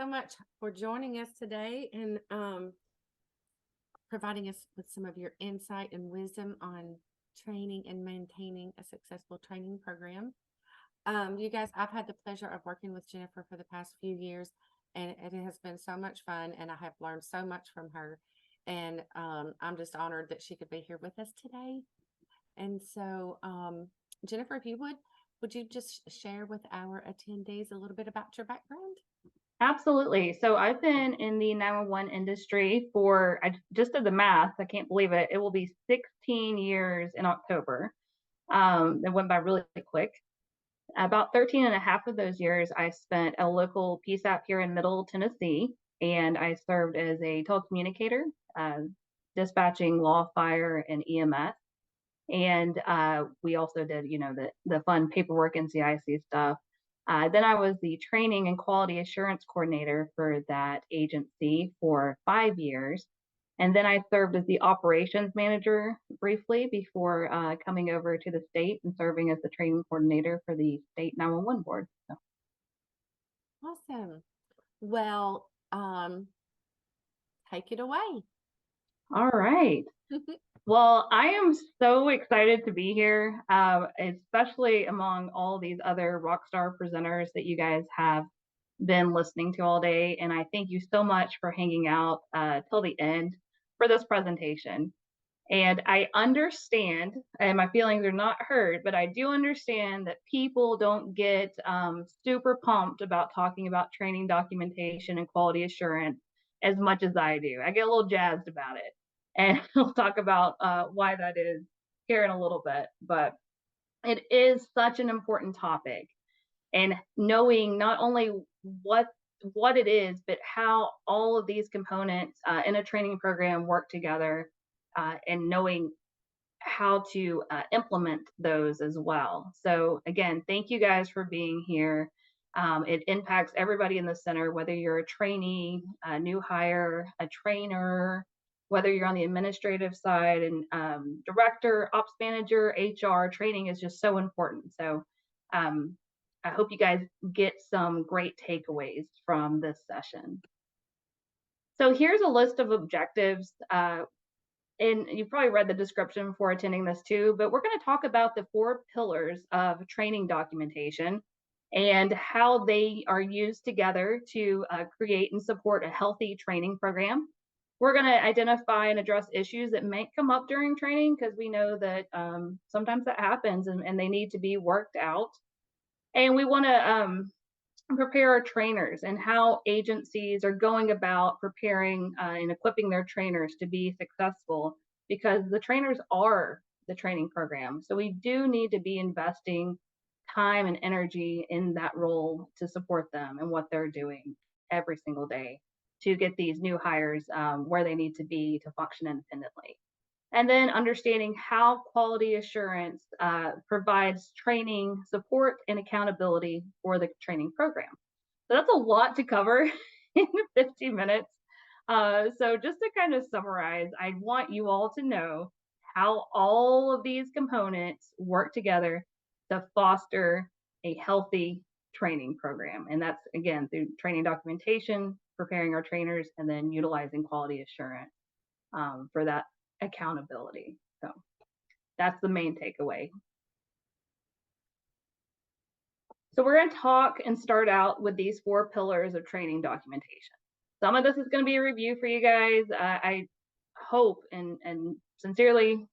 so much for joining us today and providing us with some of your insight and wisdom on training and maintaining a successful training program. You guys, I've had the pleasure of working with Jennifer for the past few years, and it has been so much fun, and I have learned so much from her. And I'm just honored that she could be here with us today. And so, Jennifer, if you would you just share with our attendees a little bit about your background? Absolutely. So I've been in the 911 industry for, I just did the math. I can't believe it. It will be 16 years in October. It went by really quick. About 13 and a half of those years, I spent a local PSAP here in Middle Tennessee, and I served as a telecommunicator, uh, dispatching law, fire, and EMS. And we also did, the fun paperwork and CIC stuff. Then I was the training and quality assurance coordinator for that agency for 5 years. And then I served as the operations manager briefly before coming over to the state and serving as the training coordinator for the state 911 board. So. Awesome. Well, take it away. All right. Well, I am so excited to be here, especially among all these other rock star presenters that you guys have been listening to all day. And I thank you so much for hanging out till the end for this presentation. And I understand, and my feelings are not hurt, but I do understand that people don't get super pumped about talking about training documentation and quality assurance as much as I do. I get a little jazzed about it. And we'll talk about why that is here in a little bit. But it is such an important topic. And knowing not only what it is, but how all of these components in a training program work together, and knowing how to implement those as well. So again, thank you guys for being here. It impacts everybody in the center, whether you're a trainee, a new hire, a trainer, whether you're on the administrative side, and director, ops manager, HR. Training is just so important. So I hope you guys get some great takeaways from this session. So here's a list of objectives. And you've probably read the description before attending this too, but we're going to talk about the 4 pillars of training documentation and how they are used together to create and support a healthy training program. We're going to identify and address issues that may come up during training, because we know that sometimes that happens and they need to be worked out. And we want to prepare our trainers and how agencies are going about preparing and equipping their trainers to be successful, because the trainers are the training program. So we do need to be investing time and energy in that role to support them and what they're doing every single day to get these new hires where they need to be to function independently. And then understanding how quality assurance provides training, support, and accountability for the training program. So that's a lot to cover in 15 minutes. So just to kind of summarize, I want you all to know how all of these components work together to foster a healthy training program. And that's, again, through training documentation, preparing our trainers, and then utilizing quality assurance for that accountability. So that's the main takeaway. So we're going to talk and start out with these 4 pillars of training documentation. Some of this is going to be a review for you guys. I hope and sincerely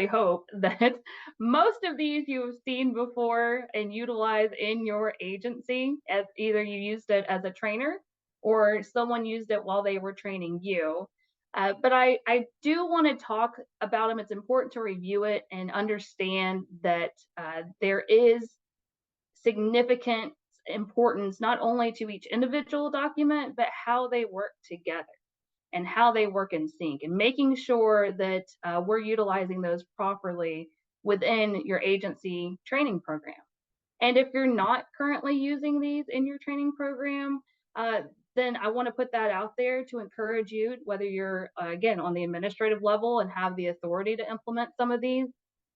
hope that most of these you've seen before and utilize in your agency, as either you used it as a trainer or someone used it while they were training you. But I do want to talk about them. It's important to review it and understand that there is significant importance not only to each individual document, but how they work together and how they work in sync, and making sure that we're utilizing those properly within your agency training program. And if you're not currently using these in your training program, then I want to put that out there to encourage you, whether you're, again, on the administrative level and have the authority to implement some of these,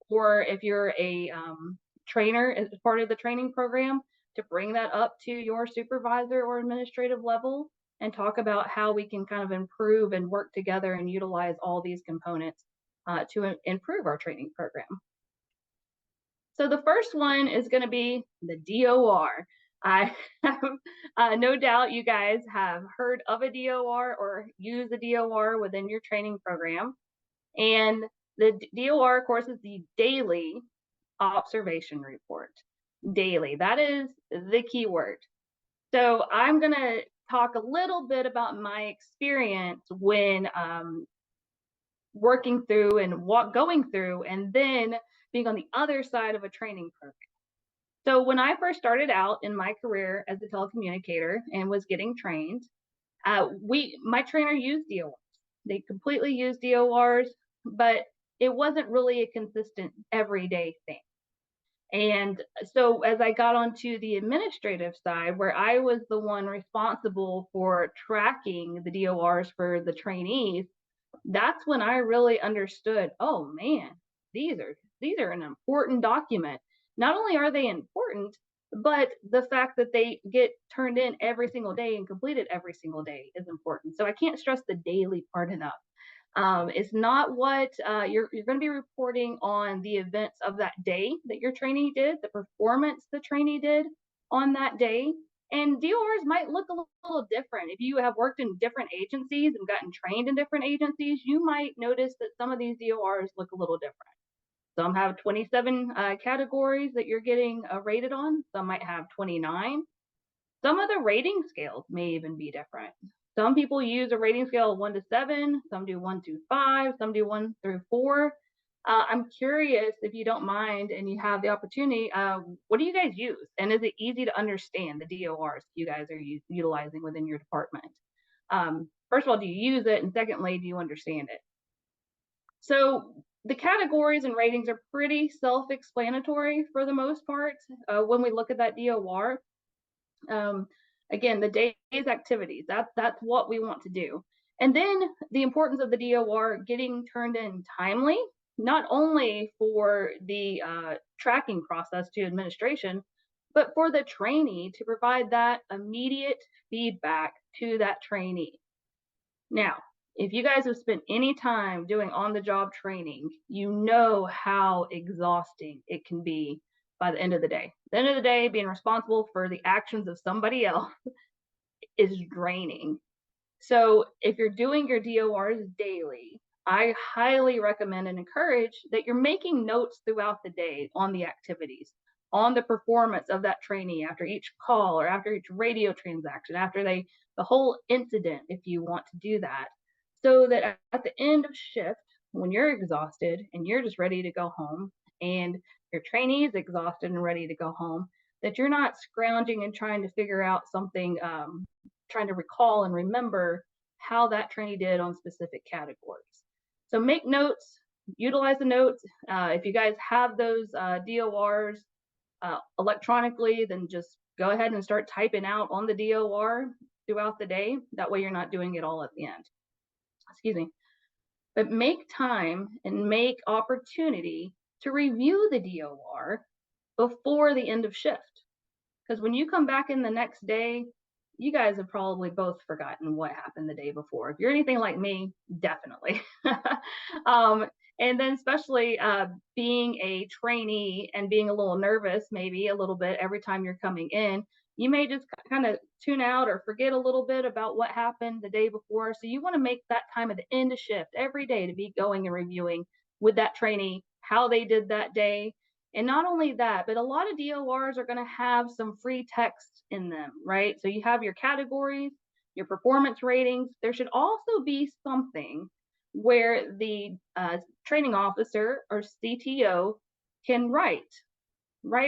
or if you're a trainer as part of the training program, to bring that up to your supervisor or administrative level and talk about how we can kind of improve and work together and utilize all these components to improve our training program. So the first one is going to be the DOR. I have no doubt you guys have heard of a DOR or use a DOR within your training program. And the DOR, of course, is the daily observation report. Daily. That is the key word. So I'm going to talk a little bit about my experience when working through and going through and then being on the other side of a training program. So when I first started out in my career as a telecommunicator and was getting trained, my trainer used DORs. They completely used DORs, but it wasn't really a consistent everyday thing. And so as I got onto the administrative side, where I was the one responsible for tracking the DORs for the trainees, that's when I really understood, oh man, these are an important document. Not only are they important, but the fact that they get turned in every single day and completed every single day is important. So I can't stress the daily part enough. It's not what you're going to be reporting on the events of that day that your trainee did, the performance the trainee did on that day. And DORs might look a little different. If you have worked in different agencies and gotten trained in different agencies, you might notice that some of these DORs look a little different. Some have 27 categories that you're getting rated on. Some might have 29. Some of the rating scales may even be different. Some people use a rating scale of 1 to 7, some do 1 to 5, some do 1 through 4. I'm curious, if you don't mind and you have the opportunity, what do you guys use? And is it easy to understand the DORs you guys are utilizing within your department? First of all, do you use it? And secondly, do you understand it? So the categories and ratings are pretty self-explanatory for the most part when we look at that DOR. Again, the day's activities, that's what we want to do. And then the importance of the DOR getting turned in timely, not only for the tracking process to administration, but for the trainee to provide that immediate feedback to that trainee. Now, if you guys have spent any time doing on-the-job training, you know how exhausting it can be by the end of the day. At the end of the day, being responsible for the actions of somebody else is draining. So if you're doing your DORs daily, I highly recommend and encourage that you're making notes throughout the day on the activities, on the performance of that trainee after each call or after each radio transaction, after the whole incident, if you want to do that. So that at the end of shift, when you're exhausted and you're just ready to go home and your trainee is exhausted and ready to go home, that you're not scrounging and trying to figure out something, trying to recall and remember how that trainee did on specific categories. So make notes, utilize the notes. If you guys have those DORs electronically, then just go ahead and start typing out on the DOR throughout the day. That way you're not doing it all at the end. Excuse me. But make time and make opportunity to review the DOR before the end of shift. Because when you come back in the next day, you guys have probably both forgotten what happened the day before. If you're anything like me, definitely. And then especially being a trainee and being a little nervous, maybe a little bit every time you're coming in, you may just kind of tune out or forget a little bit about what happened the day before. So you want to make that time at the end of shift every day to be going and reviewing with that trainee how they did that day. And not only that, but a lot of DORs are going to have some free text in them, right? So you have your categories, your performance ratings. There should also be something where the training officer or CTO can write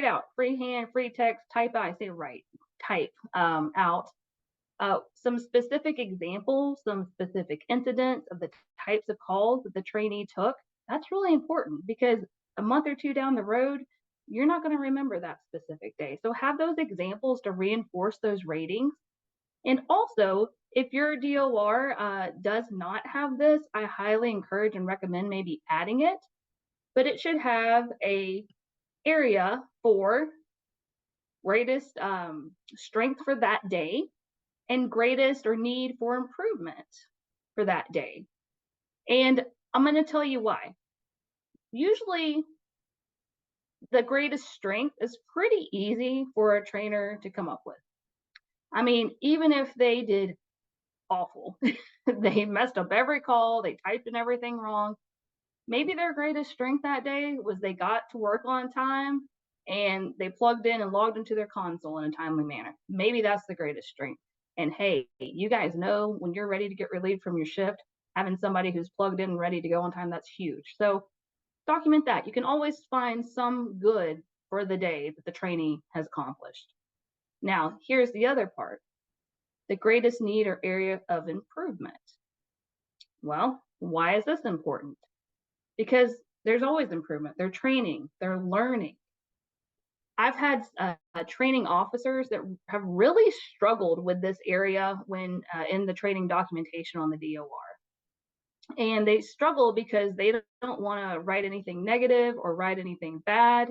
out freehand, free text, type out, I say write, type out some specific examples, some specific incidents of the types of calls that the trainee took. That's really important because a month or two down the road, you're not going to remember that specific day. So have those examples to reinforce those ratings. And also, if your DOR does not have this, I highly encourage and recommend maybe adding it, but it should have a area for greatest strength for that day, and greatest or need for improvement for that day. And I'm going to tell you why. Usually, the greatest strength is pretty easy for a trainer to come up with. I mean, even if they did awful, they messed up every call, they typed in everything wrong, maybe their greatest strength that day was they got to work on time and they plugged in and logged into their console in a timely manner. Maybe that's the greatest strength. And hey, you guys know when you're ready to get relieved from your shift, having somebody who's plugged in and ready to go on time, that's huge. So document that. You can always find some good for the day that the trainee has accomplished. Now, here's the other part, the greatest need or area of improvement. Well, why is this important? Because there's always improvement. They're training, they're learning. I've had training officers that have really struggled with this area when in the training documentation on the DOR. And they struggle because they don't want to write anything negative or write anything bad.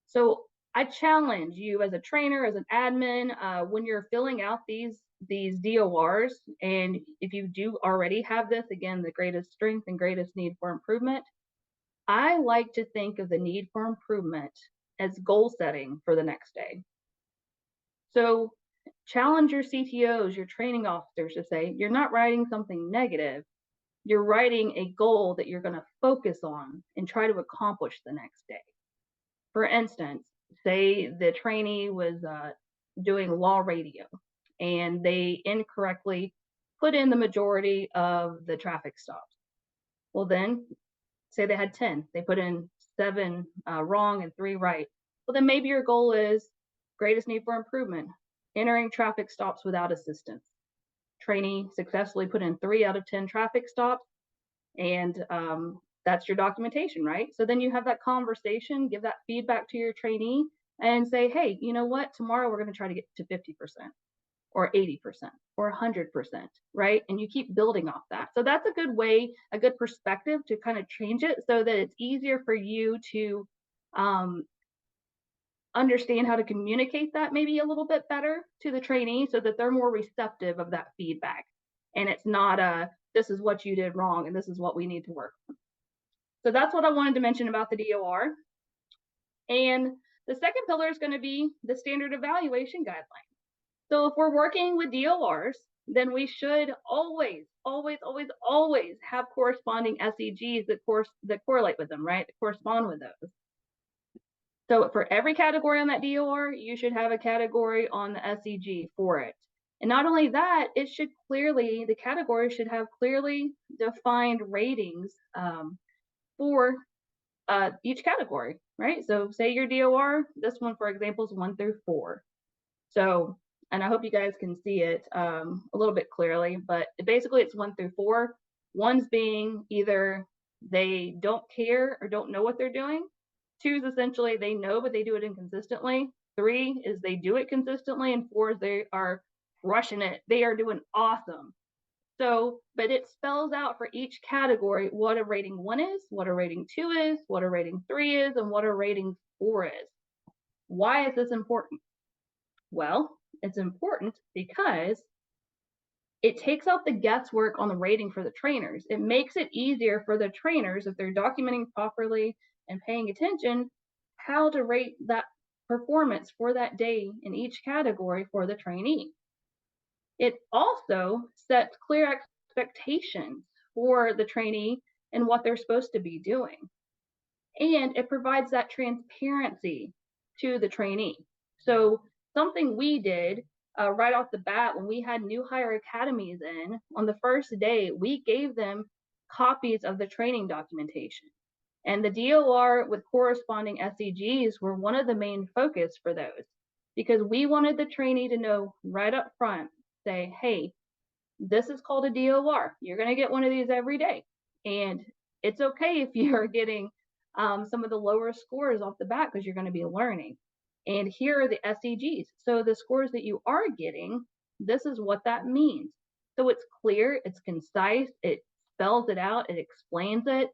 So I challenge you as a trainer, as an admin, when you're filling out these DORs, and if you do already have this, again, the greatest strength and greatest need for improvement, I like to think of the need for improvement as goal setting for the next day. So challenge your CTOs, your training officers to say, you're not writing something negative, you're writing a goal that you're going to focus on and try to accomplish the next day. For instance, say the trainee was doing law radio and they incorrectly put in the majority of the traffic stops. Well, then say they had 10, they put in 7 wrong and 3 right. Well, then maybe your goal is greatest need for improvement, entering traffic stops without assistance. Trainee successfully put in 3 out of 10 traffic stops, and that's your documentation, right? So then you have that conversation, give that feedback to your trainee, and say, hey, you know what? Tomorrow we're going to try to get to 50% or 80% or 100%, right? And you keep building off that. So that's a good way, a good perspective to kind of change it so that it's easier for you to understand how to communicate that maybe a little bit better to the trainee so that they're more receptive of that feedback. And it's not this is what you did wrong and this is what we need to work on. So that's what I wanted to mention about the DOR. And the second pillar is going to be the standard evaluation guideline. So if we're working with DORs, then we should always, always, always, always have corresponding SEGs that correlate with them, right? That correspond with those. So for every category on that DOR, you should have a category on the SEG for it. And not only that, the category should have clearly defined ratings for each category, right? So say your DOR, this one, for example, is 1 through 4. So, and I hope you guys can see it a little bit clearly, but basically it's 1 through 4. 1's being either they don't care or don't know what they're doing. 2 is essentially they know, but they do it inconsistently. 3 is they do it consistently, and 4 is they are rushing it. They are doing awesome. So, but it spells out for each category what a rating 1 is, what a rating 2 is, what a rating 3 is, and what a rating 4 is. Why is this important? Well, it's important because it takes out the guesswork on the rating for the trainers. It makes it easier for the trainers, if they're documenting properly and paying attention, how to rate that performance for that day in each category for the trainee. It also sets clear expectations for the trainee and what they're supposed to be doing. And it provides that transparency to the trainee. So something we did right off the bat when we had new hire academies in, on the first day, we gave them copies of the training documentation. And the DOR with corresponding SEGs were one of the main focus for those, because we wanted the trainee to know right up front, say, hey, this is called a DOR. You're going to get one of these every day. And it's okay if you're getting some of the lower scores off the bat because you're going to be learning. And here are the SEGs. So the scores that you are getting, this is what that means. So it's clear, it's concise, it spells it out, it explains it.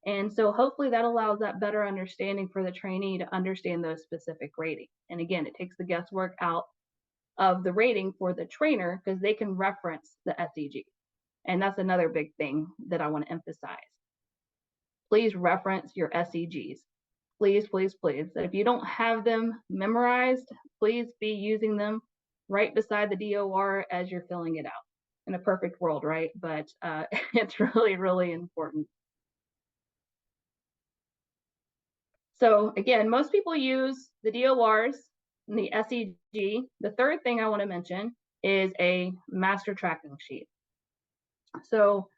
And so hopefully that allows that better understanding for the trainee to understand those specific ratings. And again, it takes the guesswork out of the rating for the trainer because they can reference the SEG. And that's another big thing that I want to emphasize. Please reference your SEGs. Please, please, please. If you don't have them memorized, please be using them right beside the DOR as you're filling it out. In a perfect world, right? But it's really, really important. So again, most people use the DORs and the SEG. The third thing I want to mention is a master tracking sheet. So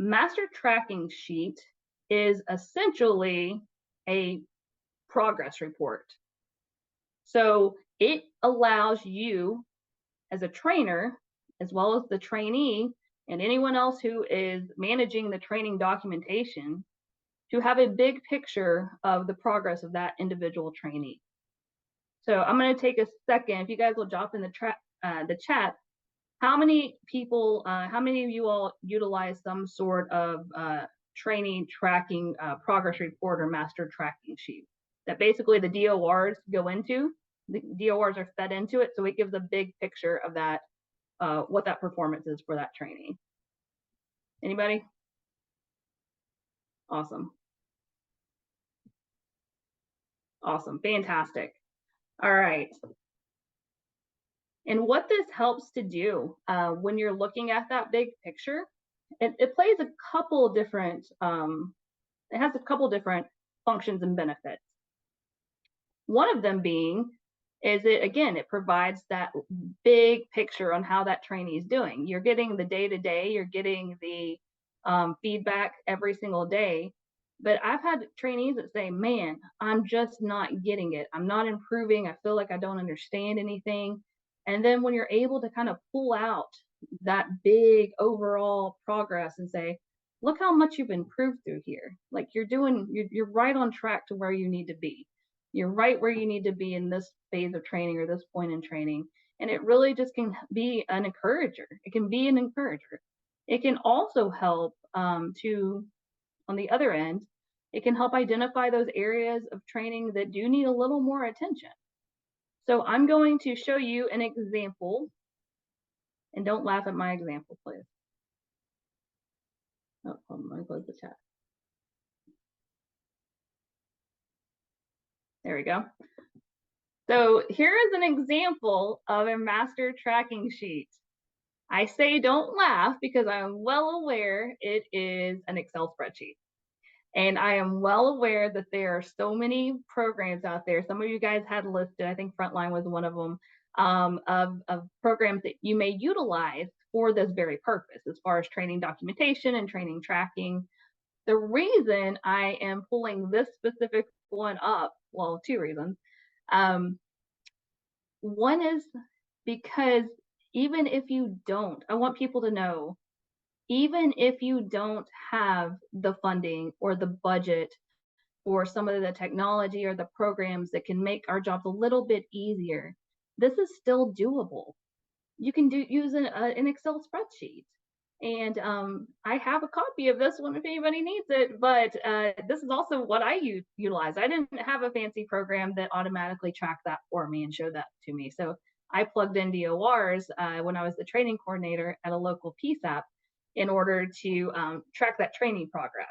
master tracking sheet is essentially a progress report. So it allows you as a trainer, as well as the trainee and anyone else who is managing the training documentation, to have a big picture of the progress of that individual trainee. So I'm going to take a second, if you guys will drop in the chat, how many people, how many of you all utilize some sort of training tracking progress report or master tracking sheet that basically the DORs go into? The DORs are fed into it, so it gives a big picture of that, what that performance is for that trainee. Anybody? Awesome. Awesome, fantastic. All right. And what this helps to do when you're looking at that big picture, it plays a couple different, it has a couple different functions and benefits. One of them being is it provides that big picture on how that trainee is doing. You're getting the day-to-day, you're getting the feedback every single day. But I've had trainees that say, man, I'm just not getting it. I'm not improving. I feel like I don't understand anything. And then when you're able to kind of pull out that big overall progress and say, look how much you've improved through here. Like you're right on track to where you need to be. You're right where you need to be in this phase of training or this point in training. And it really just can be an encourager. It can be an encourager. It can also help on the other end, it can help identify those areas of training that do need a little more attention. So I'm going to show you an example, and don't laugh at my example, please. Oh, hold on, let me close the chat. There we go. So here is an example of a master tracking sheet. I say don't laugh because I'm well aware it is an Excel spreadsheet. And I am well aware that there are so many programs out there. Some of you guys had listed, I think Frontline was one of them, of programs that you may utilize for this very purpose, as far as training documentation and training tracking. The reason I am pulling this specific one up, well, two reasons. One is because even if you don't, I want people to know, even if you don't have the funding or the budget or some of the technology or the programs that can make our jobs a little bit easier, this is still doable. You can use an Excel spreadsheet. And I have a copy of this one if anybody needs it, but this is also what I utilize. I didn't have a fancy program that automatically tracked that for me and showed that to me. So I plugged in DORs when I was the training coordinator at a local PSAP in order to track that training progress.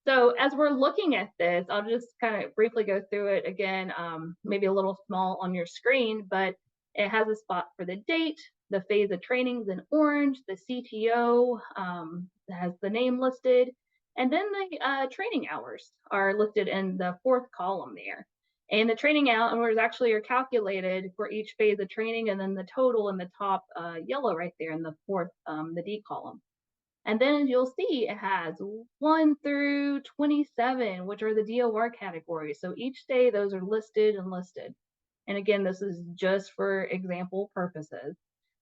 So as we're looking at this, I'll just kind of briefly go through it again, maybe a little small on your screen, but it has a spot for the date, the phase of trainings in orange, the CTO has the name listed, and then the training hours are listed in the fourth column there. And the training hours actually are calculated for each phase of training, and then the total in the top yellow right there in the fourth, the D column. And then you'll see it has 1 through 27, which are the DOR categories. So each day those are listed and listed. And again, this is just for example purposes.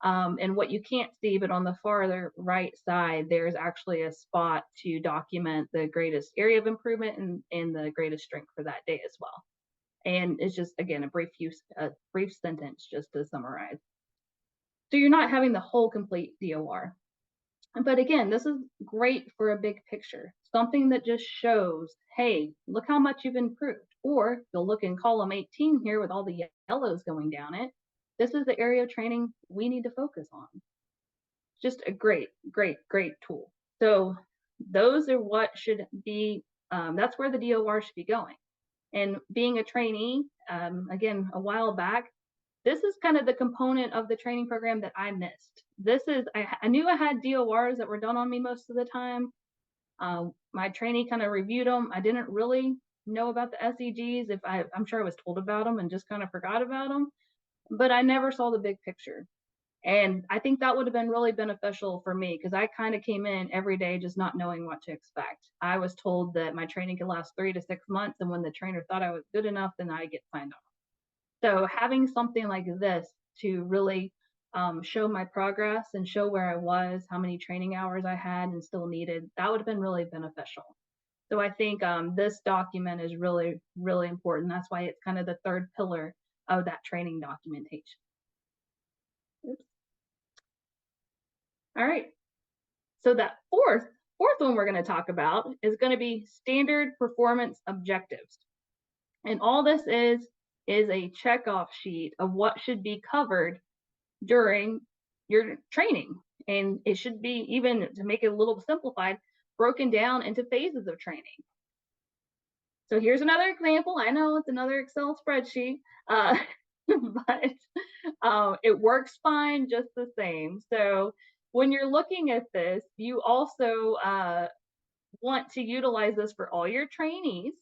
And what you can't see, but on the farther right side, there's actually a spot to document the greatest area of improvement and the greatest strength for that day as well. And it's just, again, a brief sentence just to summarize. So you're not having the whole complete DOR. But again, this is great for a big picture, something that just shows, hey, look how much you've improved. Or you'll look in column 18 here with all the yellows going down it. This is the area of training we need to focus on. Just a great, great, great tool. So those are what should be, that's where the DOR should be going. And being a trainee, again, a while back, this is kind of the component of the training program that I missed. This is, I knew I had DORs that were done on me most of the time. My trainee kind of reviewed them. I didn't really know about the SEGs. I'm sure I was told about them and just kind of forgot about them, but I never saw the big picture. And I think that would have been really beneficial for me because I kind of came in every day just not knowing what to expect. I was told that my training could last 3 to 6 months, and when the trainer thought I was good enough, then I get signed off. So having something like this to really show my progress and show where I was, how many training hours I had and still needed, that would have been really beneficial. So I think this document is really, really important. That's why it's kind of the third pillar of that training documentation. Oops. All right. So that fourth one we're going to talk about is going to be standard performance objectives. And all this is a checkoff sheet of what should be covered during your training. And it should be, even to make it a little simplified, broken down into phases of training. So here's another example. I know it's another Excel spreadsheet, but it works fine just the same. So when you're looking at this, you also want to utilize this for all your trainees.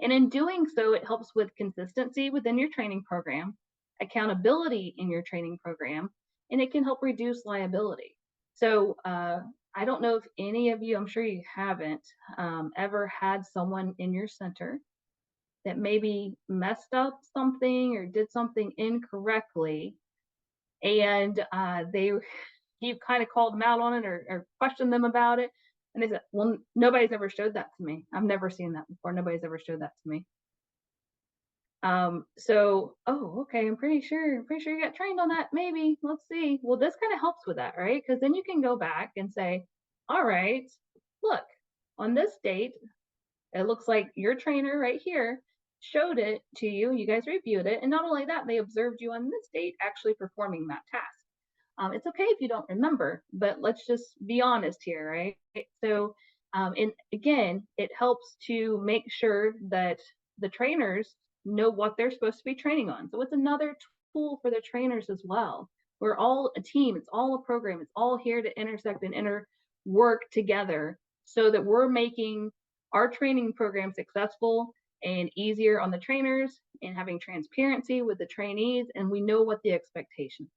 And in doing so, it helps with consistency within your training program, accountability in your training program, and it can help reduce liability. So I don't know if any of you, I'm sure you haven't, ever had someone in your center that maybe messed up something or did something incorrectly, and you kind of called them out on it or questioned them about it, and they said, "Well, nobody's ever showed that to me. I've never seen that before. Nobody's ever showed that to me." So, oh, okay, I'm pretty sure you got trained on that. Maybe, let's see. Well, this kind of helps with that, right? Because then you can go back and say, all right, look, on this date, it looks like your trainer right here showed it to you. You guys reviewed it. And not only that, they observed you on this date actually performing that task. It's okay if you don't remember, but let's just be honest here, right? So, and again, it helps to make sure that the trainers know what they're supposed to be training on. So it's another tool for the trainers as well. We're all a team, it's all a program, it's all here to intersect and work together so that we're making our training program successful and easier on the trainers and having transparency with the trainees, and we know what the expectations.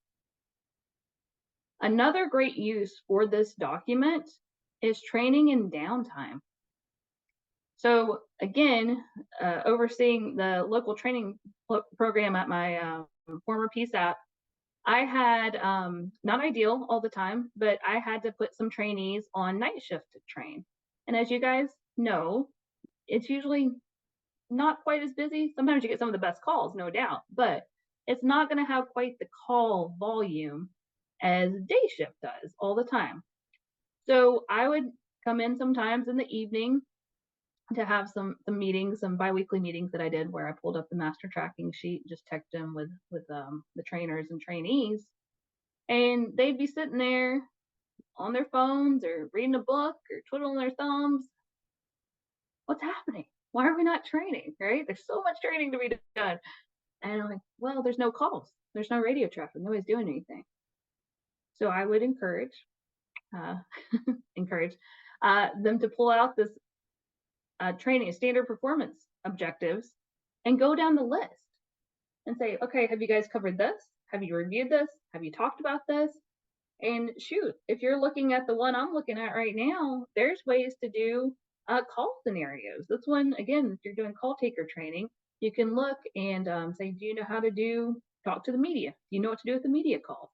Another great use for this document is training and downtime. So again, overseeing the local training program at my former PSAP, I had, not ideal all the time, but I had to put some trainees on night shift to train. And as you guys know, it's usually not quite as busy. Sometimes you get some of the best calls, no doubt, but it's not going to have quite the call volume as day shift does all the time. So I would come in sometimes in the evening to have some meetings, some biweekly meetings that I did where I pulled up the master tracking sheet, and just checked in with the trainers and trainees, and they'd be sitting there on their phones or reading a book or twiddling their thumbs. What's happening? Why are we not training? Right? There's so much training to be done. And I'm like, well, there's no calls. There's no radio traffic. Nobody's doing anything. So I would encourage uh, them to pull out this training standard performance objectives and go down the list and say, okay, have you guys covered this? Have you reviewed this? Have you talked about this? And shoot, if you're looking at the one I'm looking at right now, there's ways to do call scenarios. This one, again, if you're doing call taker training, you can look and say, do you know how to talk to the media? Do you know what to do with the media call?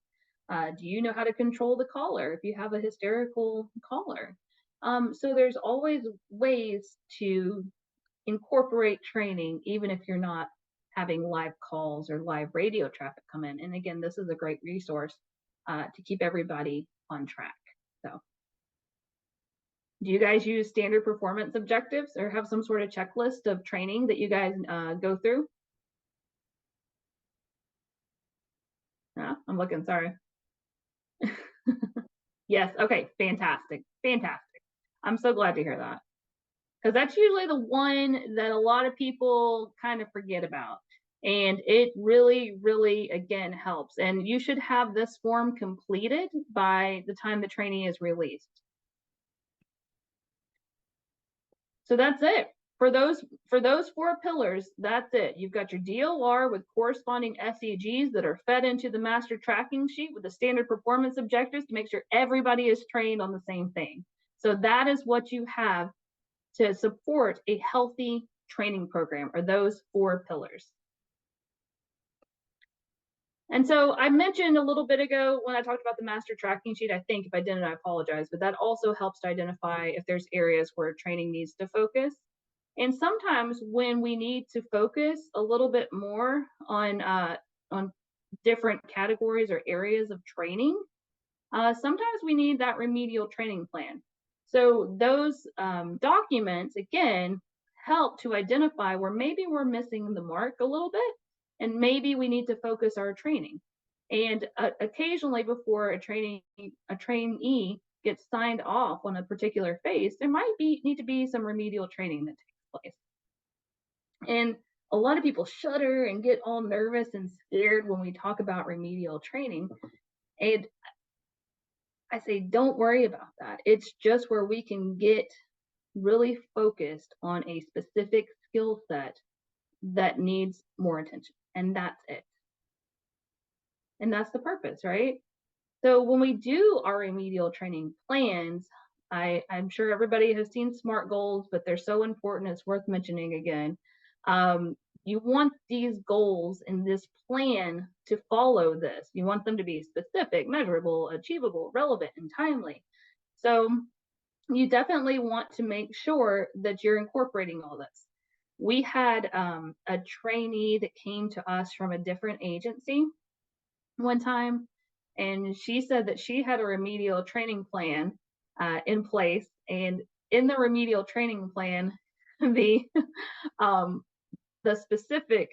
Do you know how to control the caller if you have a hysterical caller? So there's always ways to incorporate training, even if you're not having live calls or live radio traffic come in. And again, this is a great resource to keep everybody on track. So do you guys use standard performance objectives or have some sort of checklist of training that you guys go through? I'm looking, sorry. Yes, okay, fantastic, fantastic. I'm so glad to hear that. Because that's usually the one that a lot of people kind of forget about. And it really, really, again, helps. And you should have this form completed by the time the training is released. So that's it. For those 4 pillars, that's it. You've got your DOR with corresponding SEGs that are fed into the master tracking sheet with the standard performance objectives to make sure everybody is trained on the same thing. So that is what you have to support a healthy training program, or those 4 pillars. And so I mentioned a little bit ago when I talked about the master tracking sheet, I think if I didn't, I apologize, but that also helps to identify if there's areas where training needs to focus. And sometimes when we need to focus a little bit more on different categories or areas of training, sometimes we need that remedial training plan. So those documents, again, help to identify where maybe we're missing the mark a little bit, and maybe we need to focus our training. And occasionally before a trainee gets signed off on a particular phase, there might need to be some remedial training that takes place. And a lot of people shudder and get all nervous and scared when we talk about remedial training. And I say, don't worry about that. It's just where we can get really focused on a specific skill set that needs more attention. And that's it. And that's the purpose, right? So when we do our remedial training plans, I'm sure everybody has seen SMART goals, but they're so important, it's worth mentioning again. You want these goals in this plan to follow this. You want them to be specific, measurable, achievable, relevant, and timely. So you definitely want to make sure that you're incorporating all this. We had a trainee that came to us from a different agency one time, and she said that she had a remedial training plan in place, and in the remedial training plan, the um, the specific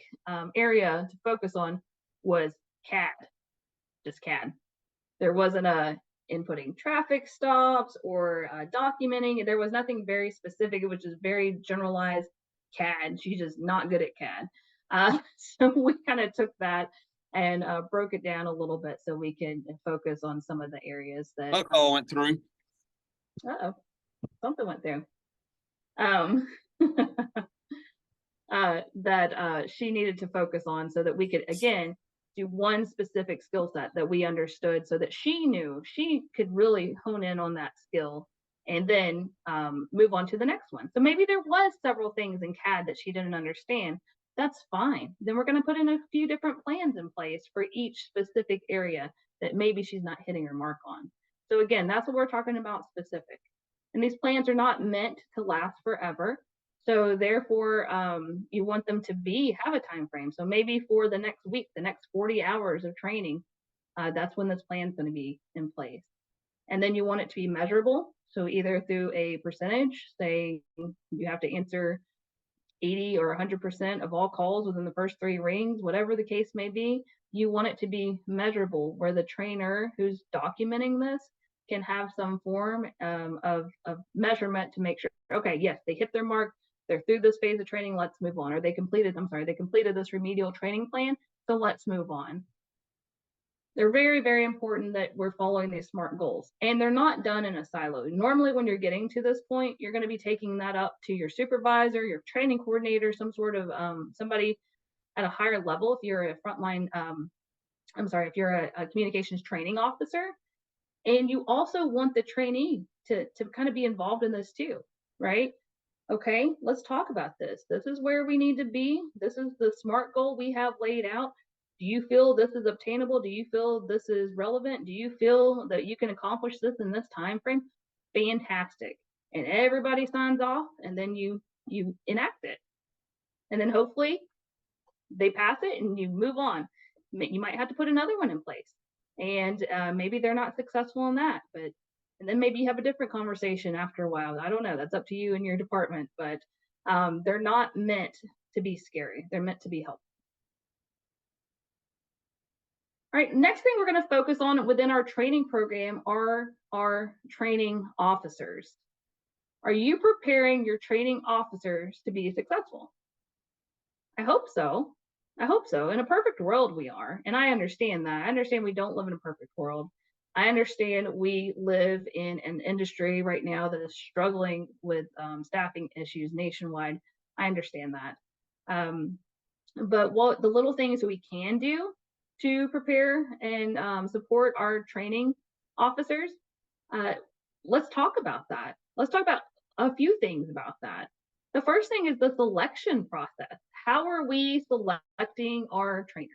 area to focus on was CAD, just CAD. There wasn't a inputting traffic stops or documenting. There was nothing very specific. It was just very generalized CAD. She's just not good at CAD. So we kind of took that and broke it down a little bit so we can focus on some of the areas that. Call went through. Uh-oh, something went through. That she needed to focus on so that we could, again, do one specific skill set that we understood so that she knew she could really hone in on that skill and then move on to the next one. So maybe there was several things in CAD that she didn't understand. That's fine. Then we're going to put in a few different plans in place for each specific area that maybe she's not hitting her mark on. So again, that's what we're talking about, specific. And these plans are not meant to last forever. So therefore, you want them to have a time frame. So maybe for the next week, the next 40 hours of training, that's when this plan is going to be in place. And then you want it to be measurable. So either through a percentage, say you have to answer 80 or 100% of all calls within the first 3 rings, whatever the case may be, you want it to be measurable, where the trainer who's documenting this can have some form of measurement to make sure, okay, yes, they hit their mark, they're through this phase of training, let's move on. Or they completed this remedial training plan, so let's move on. They're very, very important that we're following these SMART goals, and they're not done in a silo. Normally, when you're getting to this point, you're going to be taking that up to your supervisor, your training coordinator, some sort of somebody at a higher level. If you're a frontline, if you're a communications training officer, and you also want the trainee to kind of be involved in this too, right? Okay, let's talk about this. This is where we need to be. This is the SMART goal we have laid out. Do you feel this is obtainable? Do you feel this is relevant? Do you feel that you can accomplish this in this time frame? Fantastic. And everybody signs off, and then you enact it. And then hopefully they pass it and you move on. You might have to put another one in place. And maybe they're not successful in that, but And then maybe you have a different conversation after a while. I don't know. That's up to you and your department, but they're not meant to be scary. They're meant to be helpful. All right, next thing we're going to focus on within our training program are our training officers. Are you preparing your training officers to be successful? I hope so. I hope so. In a perfect world, we are. And I understand that. I understand we don't live in a perfect world. I understand we live in an industry right now that is struggling with staffing issues nationwide. I understand that. But what the little things that we can do to prepare and support our training officers, uh, let's talk about that. Let's talk about a few things about that. The first thing is the selection process. How are we selecting our trainers?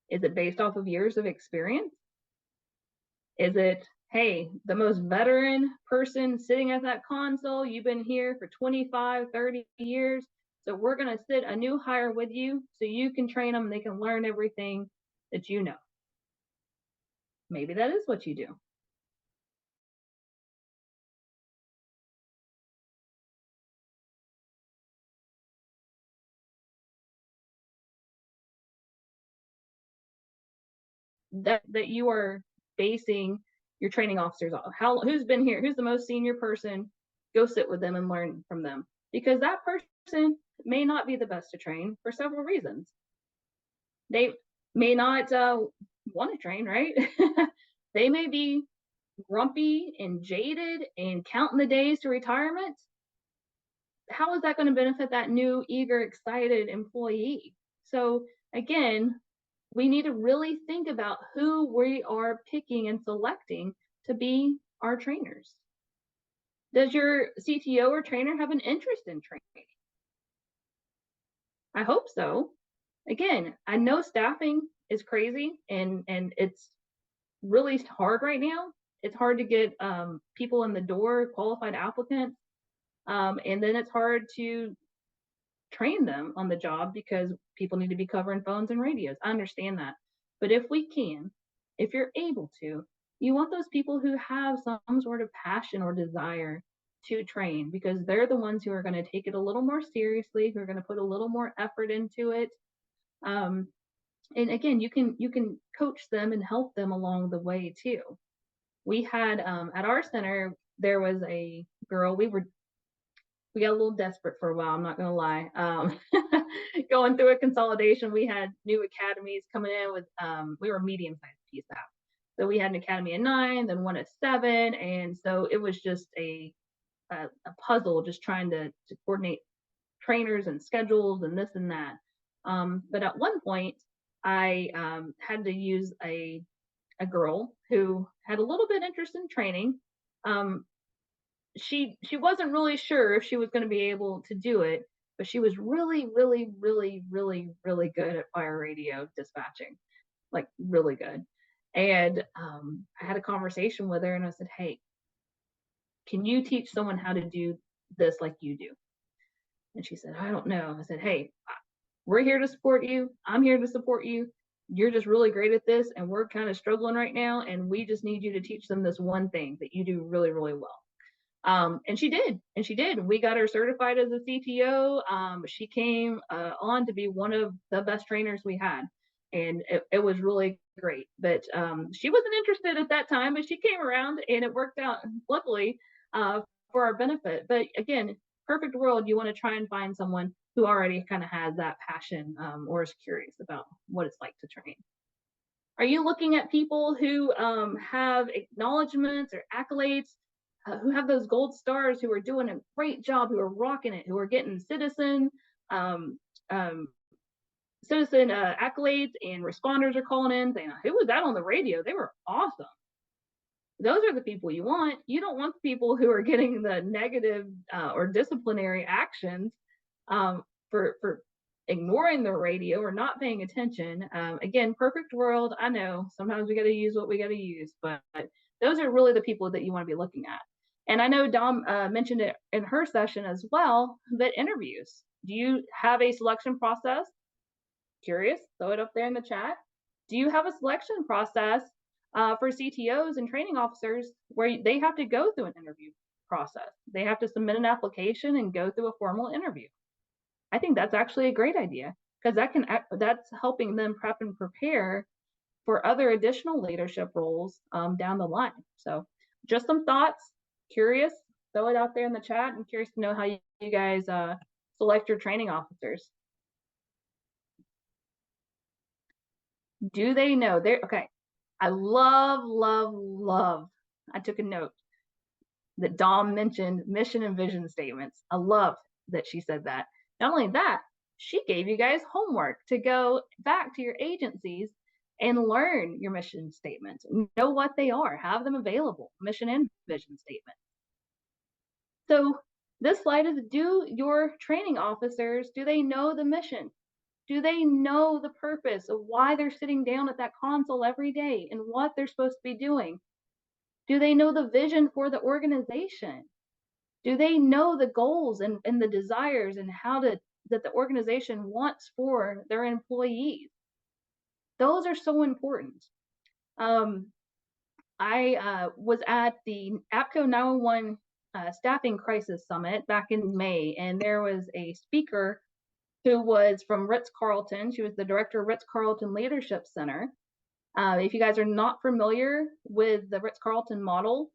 Is it based off of years of experience? Is it, hey, the most veteran person sitting at that console, you've been here for 25, 30 years, so we're going to sit a new hire with you so you can train them and they can learn everything that you know. Maybe that is what you do. That you are basing your training officers off. Who's been here? Who's the most senior person? Go sit with them and learn from them, because that person may not be the best to train for several reasons. They may not want to train, right? They may be grumpy and jaded and counting the days to retirement. How is that going to benefit that new, eager, excited employee? So again, we need to really think about who we are picking and selecting to be our trainers. Does your CTO or trainer have an interest in training? I hope so. Again, I know staffing is crazy and it's really hard right now. It's hard to get people in the door, qualified applicants, and then it's hard to train them on the job because people need to be covering phones and radios. I understand that. But if we can, if you're able to, you want those people who have some sort of passion or desire to train, because they're the ones who are going to take it a little more seriously, who are going to put a little more effort into it. And again, you can coach them and help them along the way too. We had at our center, there was a girl. We got a little desperate for a while, I'm not gonna lie. Going through a consolidation, we had new academies coming in with we were medium-sized PSAP. So we had an academy at 9, then one at 7, and so it was just a puzzle, just trying to coordinate trainers and schedules and this and that. But at one point, I had to use a girl who had a little bit interest in training. She wasn't really sure if she was going to be able to do it, but she was really, really, really, really, really good at fire radio dispatching, like really good. And I had a conversation with her and I said, hey, can you teach someone how to do this like you do? And she said, I don't know. I said, hey, we're here to support you. I'm here to support you. You're just really great at this, and we're kind of struggling right now, and we just need you to teach them this one thing that you do really, really well. And she did, and she did. We got her certified as a CTO. She came on to be one of the best trainers we had, and it was really great. But she wasn't interested at that time, but she came around, and it worked out luckily for our benefit. But again, perfect world, you want to try and find someone who already kind of has that passion or is curious about what it's like to train. Are you looking at people who have acknowledgments or accolades, who have those gold stars, who are doing a great job, who are rocking it, who are getting citizen accolades, and responders are calling in saying, who was that on the radio? They were awesome. Those are the people you want. You don't want the people who are getting the negative or disciplinary actions for ignoring the radio or not paying attention. Again, perfect world. I know sometimes we got to use what we got to use, but those are really the people that you want to be looking at. And I know Dom mentioned it in her session as well, but interviews. Do you have a selection process? Curious, throw it up there in the chat. Do you have a selection process for CTOs and training officers where they have to go through an interview process. They have to submit an application and go through a formal interview. I think that's actually a great idea because that's helping them prep and prepare for other additional leadership roles down the line. So just some thoughts, curious, throw it out there in the chat. I'm curious to know how you guys select your training officers. Do they know they're okay? I love, love, love. I took a note that Dom mentioned mission and vision statements. I love that she said that. Not only that, she gave you guys homework to go back to your agencies and learn your mission statements. Know what they are, have them available, mission and vision statement. So this slide is, do your training officers, do they know the mission? Do they know the purpose of why they're sitting down at that console every day and what they're supposed to be doing? Do they know the vision for the organization? Do they know the goals and the desires and that the organization wants for their employees? Those are so important. I was at the APCO 911 Staffing Crisis Summit back in May, and there was a speaker who was from Ritz-Carlton. She was the director of Ritz-Carlton Leadership Center. If you guys are not familiar with the Ritz-Carlton model,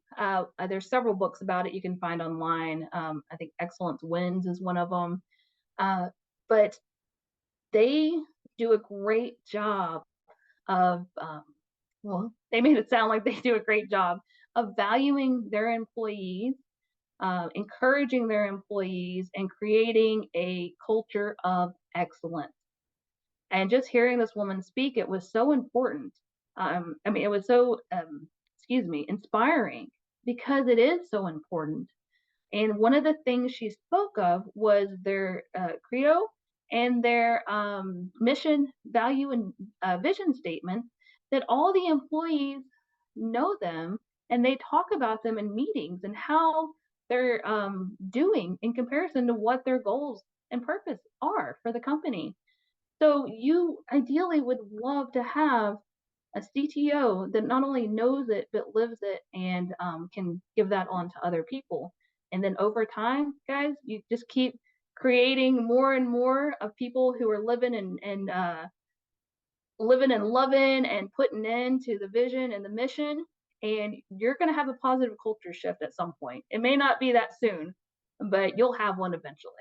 there's several books about it you can find online. I think Excellence Wins is one of them. But they do a great job of, well, they made it sound like they do a great job of valuing their employees, encouraging their employees, and creating a culture of excellence. And just hearing this woman speak, it was so important. I mean, it was so, inspiring because it is so important. And one of the things she spoke of was their credo and their mission, value, and vision statements, that all the employees know them and they talk about them in meetings and how they're doing in comparison to what their goals and purpose are for the company. So you ideally would love to have a CTO that not only knows it but lives it and can give that on to other people. And then over time, guys, you just keep creating more and more of people who are living and living and loving and putting into the vision and the mission. And you're going to have a positive culture shift at some point. It may not be that soon, but you'll have one eventually.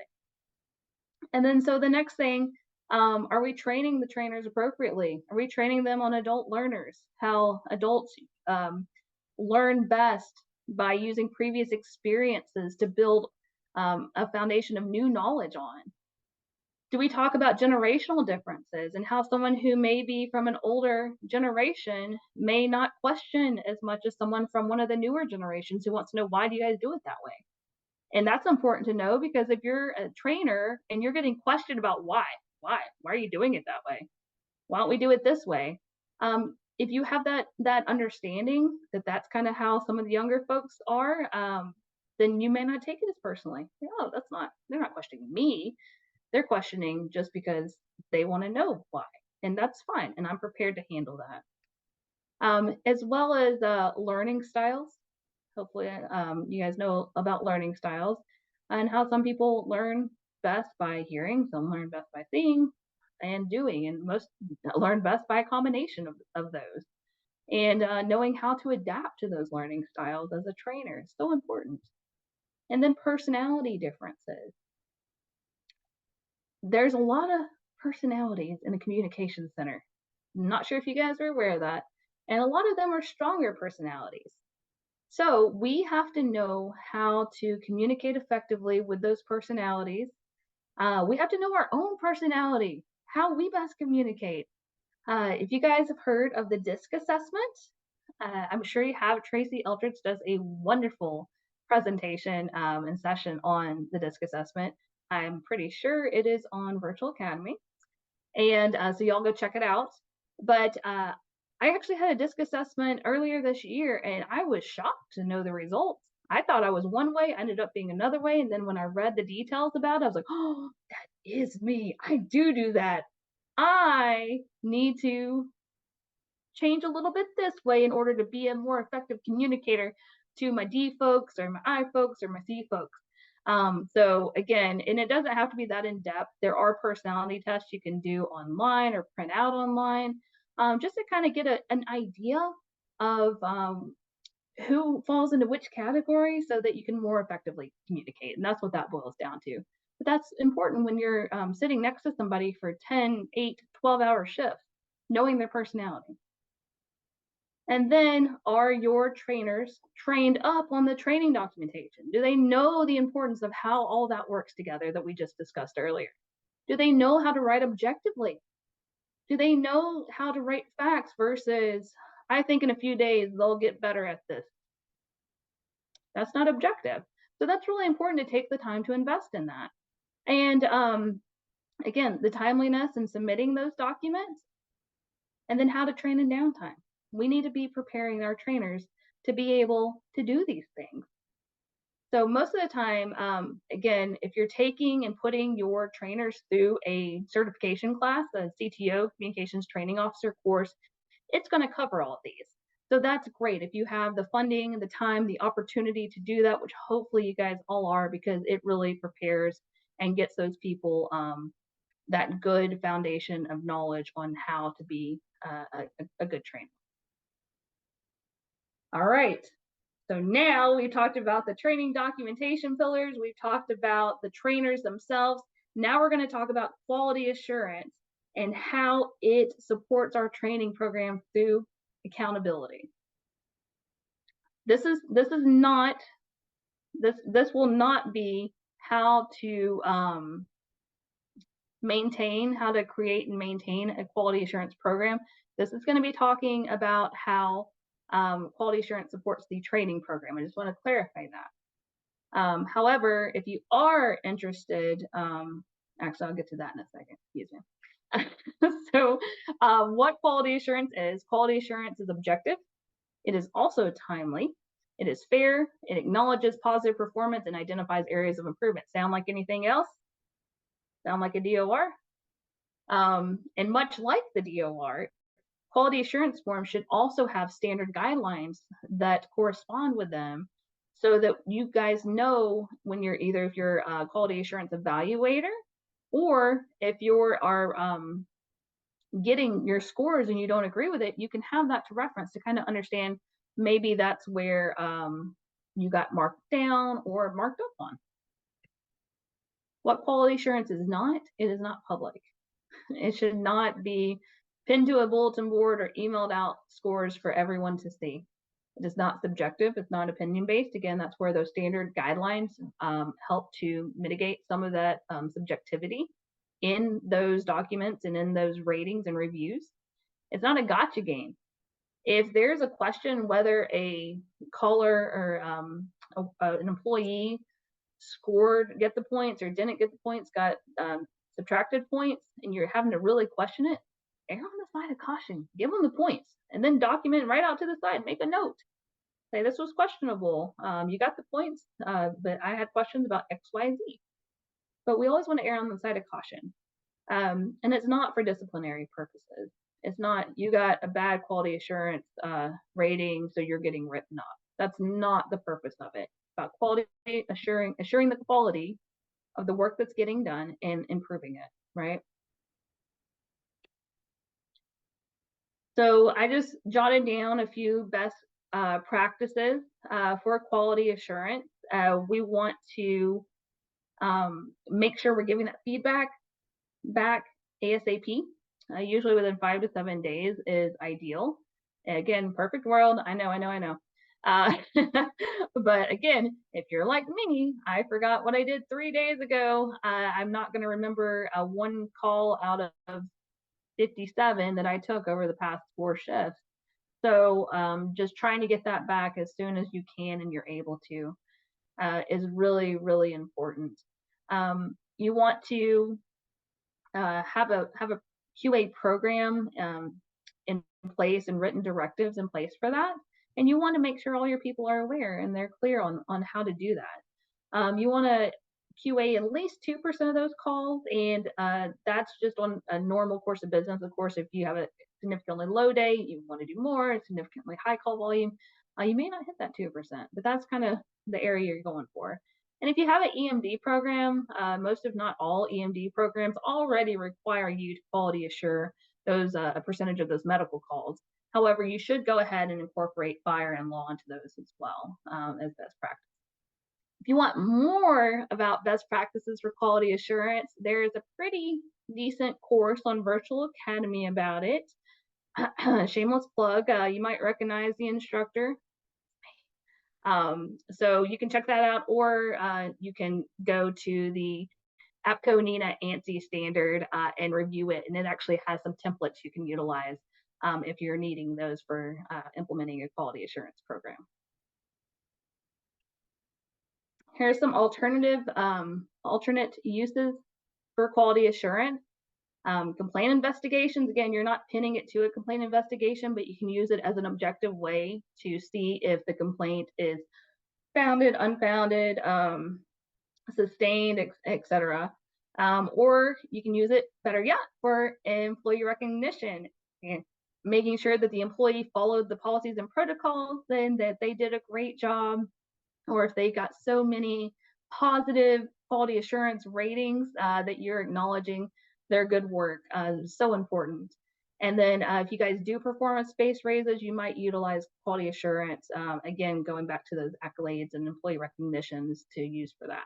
And then so the next thing, are we training the trainers appropriately? Are we training them on adult learners? How adults learn best by using previous experiences to build a foundation of new knowledge on? Do we talk about generational differences and how someone who may be from an older generation may not question as much as someone from one of the newer generations who wants to know, why do you guys do it that way? And that's important to know, because if you're a trainer and you're getting questioned about why are you doing it that way? Why don't we do it this way? If you have that understanding that that's kind of how some of the younger folks are, then you may not take it as personally. Oh, they're not questioning me. They're questioning just because they want to know why. And that's fine. And I'm prepared to handle that. As well as learning styles. Hopefully, you guys know about learning styles and how some people learn best by hearing, some learn best by seeing and doing, and most learn best by a combination of those. And knowing how to adapt to those learning styles as a trainer is so important. And then personality differences. There's a lot of personalities in the communication center. I'm not sure if you guys are aware of that. And a lot of them are stronger personalities. So we have to know how to communicate effectively with those personalities. We have to know our own personality, how we best communicate. If you guys have heard of the DISC assessment, I'm sure you have. Tracy Eldridge does a wonderful presentation and session on the DISC assessment. I'm pretty sure it is on Virtual Academy. And so y'all go check it out. But I actually had a DISC assessment earlier this year, and I was shocked to know the results. I thought I was one way, ended up being another way. And then when I read the details about it, I was like, oh, that is me. I do that. I need to change a little bit this way in order to be a more effective communicator to my D folks or my I folks or my C folks. So again, and it doesn't have to be that in depth. There are personality tests you can do online or print out online, just to kind of get an idea of who falls into which category so that you can more effectively communicate. And that's what that boils down to. But that's important when you're sitting next to somebody for 10, 8, 12-hour shifts, knowing their personality. And then, are your trainers trained up on the training documentation? Do they know the importance of how all that works together that we just discussed earlier? Do they know how to write objectively? Do they know how to write facts versus, I think in a few days they'll get better at this? That's not objective. So that's really important to take the time to invest in that. And again, the timeliness in submitting those documents, and then how to train in downtime. We need to be preparing our trainers to be able to do these things. So most of the time, again, if you're taking and putting your trainers through a certification class, a CTO, Communications Training Officer course, it's going to cover all of these. So that's great if you have the funding, the time, the opportunity to do that, which hopefully you guys all are, because it really prepares and gets those people that good foundation of knowledge on how to be a good trainer. All right. So now we've talked about the training documentation pillars. We've talked about the trainers themselves. Now we're going to talk about quality assurance and how it supports our training program through accountability. This will not be how to how to create and maintain a quality assurance program. This is going to be talking about how quality assurance supports the training program. I just want to clarify that. However, if you are interested, actually, I'll get to that in a second. Excuse me. So, what quality assurance is? Quality assurance is objective. It is also timely. It is fair. It acknowledges positive performance and identifies areas of improvement. Sound like anything else? Sound like a DOR? And much like the DOR, quality assurance forms should also have standard guidelines that correspond with them so that you guys know when you're if you're a quality assurance evaluator or if you're getting your scores and you don't agree with it, you can have that to reference to kind of understand maybe that's where you got marked down or marked up on. What quality assurance is not, it is not public. It should not be pinned to a bulletin board or emailed out scores for everyone to see. It is not subjective. It's not opinion based. Again, that's where those standard guidelines help to mitigate some of that subjectivity in those documents and in those ratings and reviews. It's not a gotcha game. If there's a question whether a caller or an employee get the points or didn't get the points, got subtracted points, and you're having to really question it, err on the side of caution. Give them the points and then document right out to the side. Make a note. Say this was questionable. You got the points, but I had questions about X, Y, Z. But we always want to err on the side of caution. And it's not for disciplinary purposes. It's not you got a bad quality assurance rating, so you're getting written off. That's not the purpose of it. It's about quality assuring the quality of the work that's getting done and improving it, right? So I just jotted down a few best practices for quality assurance. We want to make sure we're giving that feedback back ASAP. Usually within 5 to 7 days is ideal. Again, perfect world. I know. But again, if you're like me, I forgot what I did 3 days ago. I'm not going to remember one call out of 57 that I took over the past 4 shifts. So just trying to get that back as soon as you can and you're able to is really, really important. You want to have a QA program in place and written directives in place for that. And you want to make sure all your people are aware and they're clear on how to do that. You want to QA at least 2% of those calls, and that's just on a normal course of business. Of course, if you have a significantly low day, you want to do more, a significantly high call volume, you may not hit that 2%, but that's kind of the area you're going for. And if you have an EMD program, most if not all EMD programs already require you to quality assure those a percentage of those medical calls. However, you should go ahead and incorporate fire and law into those as well, as best practice. If you want more about best practices for quality assurance, there is a pretty decent course on Virtual Academy about it. Shameless plug, you might recognize the instructor. So you can check that out, or you can go to the APCO NENA ANSI standard and review it. And it actually has some templates you can utilize if you're needing those for implementing a quality assurance program. Here's some alternate uses for quality assurance. Complaint investigations, again, you're not pinning it to a complaint investigation, but you can use it as an objective way to see if the complaint is founded, unfounded, sustained, etc. Or you can use it, better yet, for employee recognition and making sure that the employee followed the policies and protocols and that they did a great job, or if they got so many positive quality assurance ratings that you're acknowledging their good work. So important. And then if you guys do performance-based raises, you might utilize quality assurance, again, going back to those accolades and employee recognitions to use for that.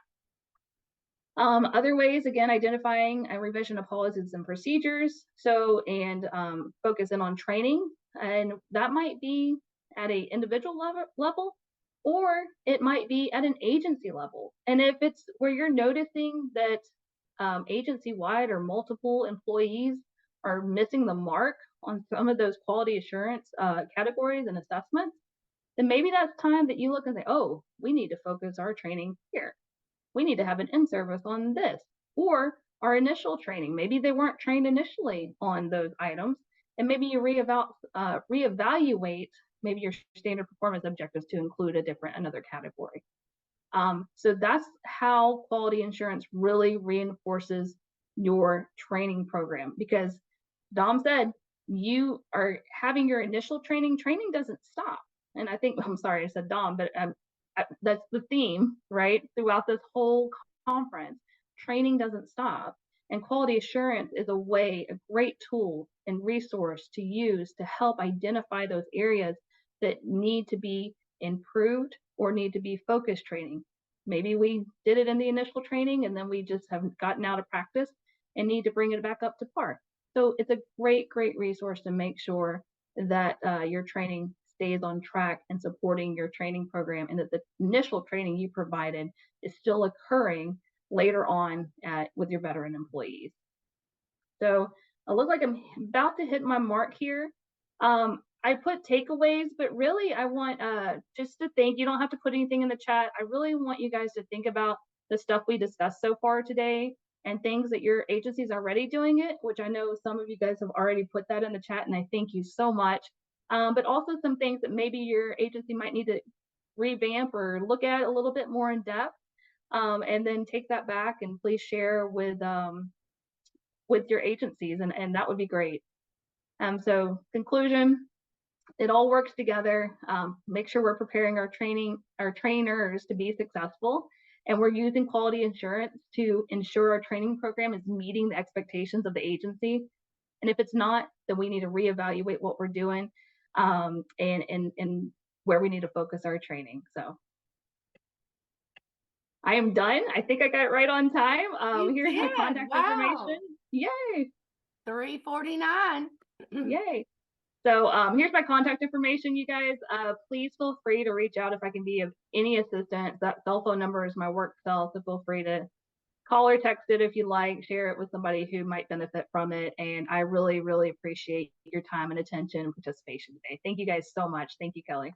Other ways, again, identifying a revision of policies and procedures. So, and focus in on training. And that might be at an individual level, or it might be at an agency level. And if it's where you're noticing that agency-wide or multiple employees are missing the mark on some of those quality assurance categories and assessments, then maybe that's time that you look and say, oh, we need to focus our training here. We need to have an in-service on this, or our initial training. Maybe they weren't trained initially on those items, and maybe you reevaluate maybe your standard performance objectives to include another category. So that's how quality assurance really reinforces your training program, because Dom said you are having your initial training doesn't stop. And I think, I'm sorry I said Dom, but that's the theme, right? Throughout this whole conference, training doesn't stop. And quality assurance is a great tool and resource to use to help identify those areas that need to be improved or need to be focused training. Maybe we did it in the initial training and then we just haven't gotten out of practice and need to bring it back up to par. So it's a great resource to make sure that your training stays on track and supporting your training program, and that the initial training you provided is still occurring later on with your veteran employees. So I look like I'm about to hit my mark here. I put takeaways, but really I want just to think, you don't have to put anything in the chat. I really want you guys to think about the stuff we discussed so far today and things that your agencies are already doing it, which I know some of you guys have already put that in the chat, and I thank you so much. But also some things that maybe your agency might need to revamp or look at a little bit more in depth, and then take that back and please share with your agencies, and that would be great. So conclusion, it all works together. Make sure we're preparing our trainers to be successful, and we're using quality assurance to ensure our training program is meeting the expectations of the agency. And if it's not, then we need to reevaluate what we're doing and where we need to focus our training. So I am done. I think I got it right on time. Here's my contact information. Yay! 3:49. Yay! So here's my contact information, you guys. Please feel free to reach out if I can be of any assistance. That cell phone number is my work cell, so feel free to call or text it if you like, share it with somebody who might benefit from it. And I really appreciate your time and attention and participation today. Thank you guys so much. Thank you, Kelly.